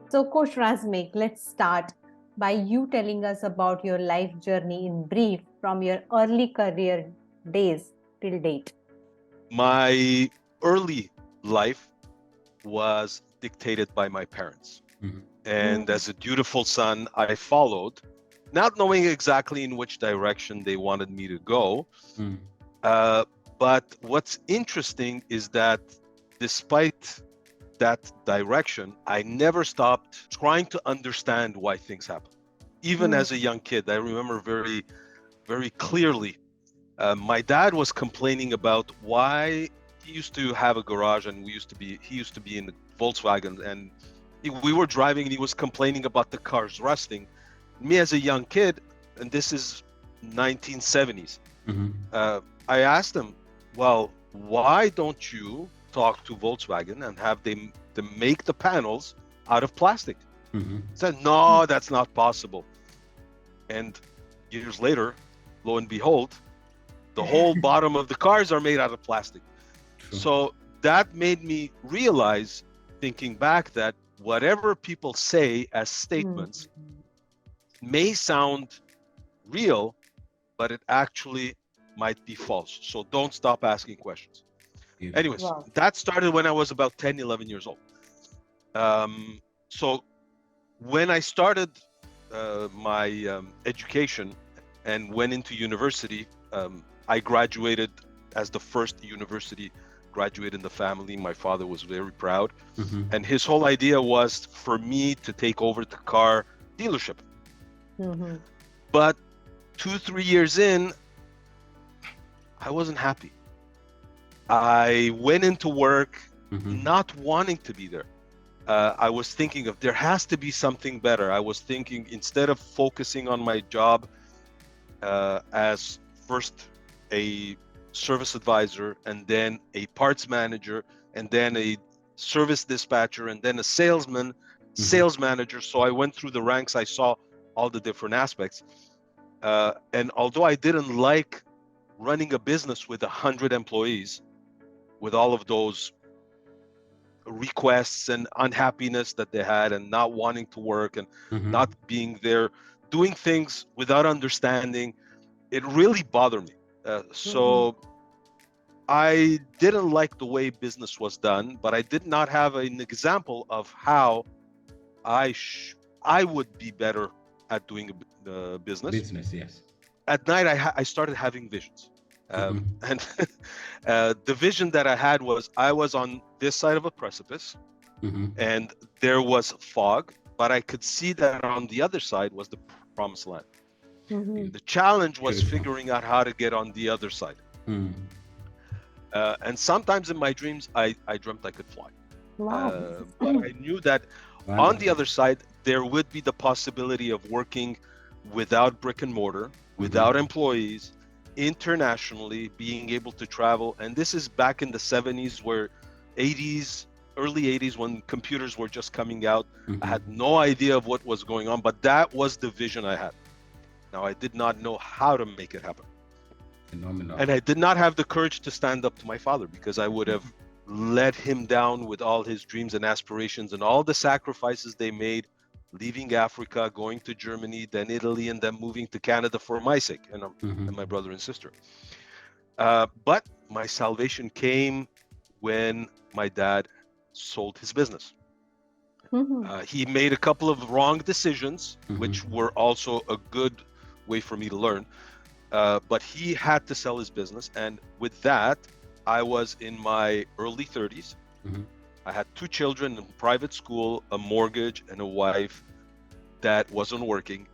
So, Coach Razmig, let's start by you telling us about your life journey in brief from your early career days till date. My early life was dictated by my parents. Mhm. And Mm, as a dutiful son, I followed, not knowing exactly in which direction they wanted me to go. Mm. Uh, but what's interesting is that despite that direction, I never stopped trying to understand why things happen. Even mm, as a young kid, I remember very, very clearly. My dad was complaining about why he used to have a garage and he used to be in the Volkswagen, and we were driving and he was complaining about the cars rusting. Me as a young kid, and this is 1970s, Mhm. uh, I asked him, well, why don't you talk to Volkswagen and have them make the panels out of plastic? Mhm. He said, no, that's not possible. And years later, lo and behold, the whole bottom of the cars are made out of plastic. True. So that made me realize, thinking back, that whatever people say as mm, statements may sound real, but it actually might be false. So don't stop asking questions. Beautiful. Anyways, wow. that started when I was about 10, 11 years old. So when I started my education and went into university, I graduated as the first university graduate in the family. My father was very proud. Mhm. And his whole idea was for me to take over the car dealership. Mhm, But 2, 3 years in, I wasn't happy. I went into work Mhm. not wanting to be there. I was thinking of there has to be something better. I was thinking instead of focusing on my job as first a service advisor and then a parts manager and then a service dispatcher and then a salesman, Mhm. sales manager. So I went through the ranks. I saw all the different aspects. And although I didn't like running a business with 100 employees, with all of those requests and unhappiness that they had and not wanting to work and Mhm. not being there, doing things without understanding, it really bothered me. mhm, So I didn't like the way business was done, but I did not have an example of how I I would be better at doing business. Business, yes. At night, I started having visions. Mhm. And the vision that I had was I was on this side of a precipice Mhm. and there was fog, but I could see that on the other side was the promised land. The mhm. challenge was Beautiful. figuring out how to get on the other side. Mm. And sometimes in my dreams, I dreamt I could fly. Wow. But I knew that on the Wonderful. other side, there would be the possibility of working without brick and mortar, Mhm. without employees, internationally, being able to travel. And this is back in the 70s, where 80s, early 80s, when computers were just coming out. I Mhm. had no idea of what was going on, but that was the vision I had. Now, I did not know how to make it happen. Phenomenal. And I did not have the courage to stand up to my father because I would have let him down with all his dreams and aspirations and all the sacrifices they made, leaving Africa, going to Germany, then Italy, and then moving to Canada for my sake Mhm. and my brother and sister. But my salvation came when my dad sold his business. Mhm, He made a couple of wrong decisions, Mhm. which were also a good way for me to learn. But he had to sell his business. And with that, I was in my early 30s. Mhm. I had 2 children in private school, a mortgage, and a wife that wasn't working,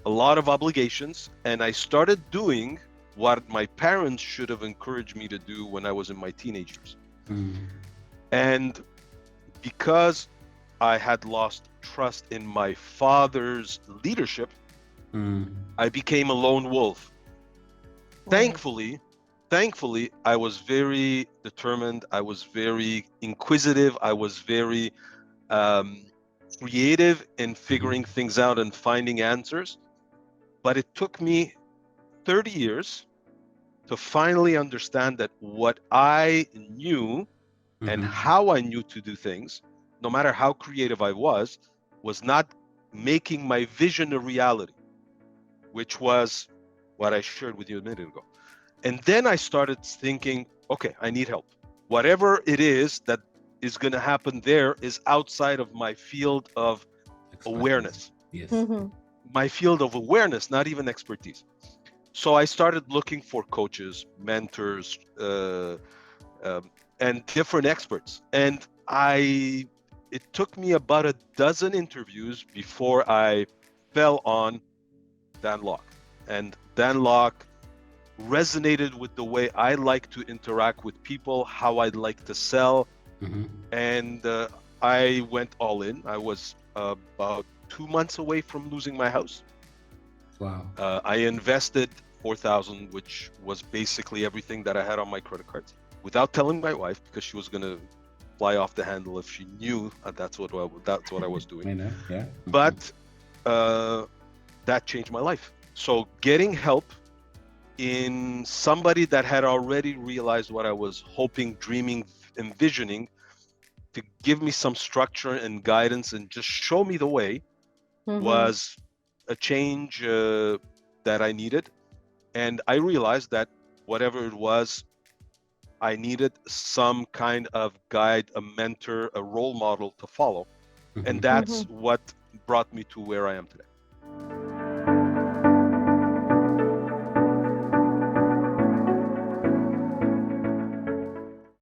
a lot of obligations. And I started doing what my parents should have encouraged me to do when I was in my teenage years. Mm. And because I had lost trust in my father's leadership, Mm. I became a lone wolf. wow. Thankfully, I was very determined. I was very inquisitive. I was very um, creative in Mhm. figuring things out and finding answers. But it took me 30 years to finally understand that what I knew and Mhm. how I knew to do things, no matter how creative I was was not making my vision a reality, which was what I shared with you a minute ago. And then I started thinking, okay, I need help. Whatever it is that is going to happen there is outside of my field of Expertise. awareness. Yes. My field of awareness, not even expertise. So I started looking for coaches, mentors, and different experts. And it took me about a dozen interviews before I fell on Dan Lok. And Dan Lok resonated with the way I like to interact with people, how I like to sell. And I went all in. I was about 2 months away from losing my house. Wow. I invested $4,000, which was basically everything that I had on my credit cards, without telling my wife, because she was gonna fly off the handle if she knew that's what I was doing. I know, yeah. But that changed my life. So getting help in somebody that had already realized what I was hoping, dreaming, envisioning, to give me some structure and guidance and just show me the way was a change that I needed. And I realized that whatever it was, I needed some kind of guide, a mentor, a role model to follow. And that's what brought me to where I am today.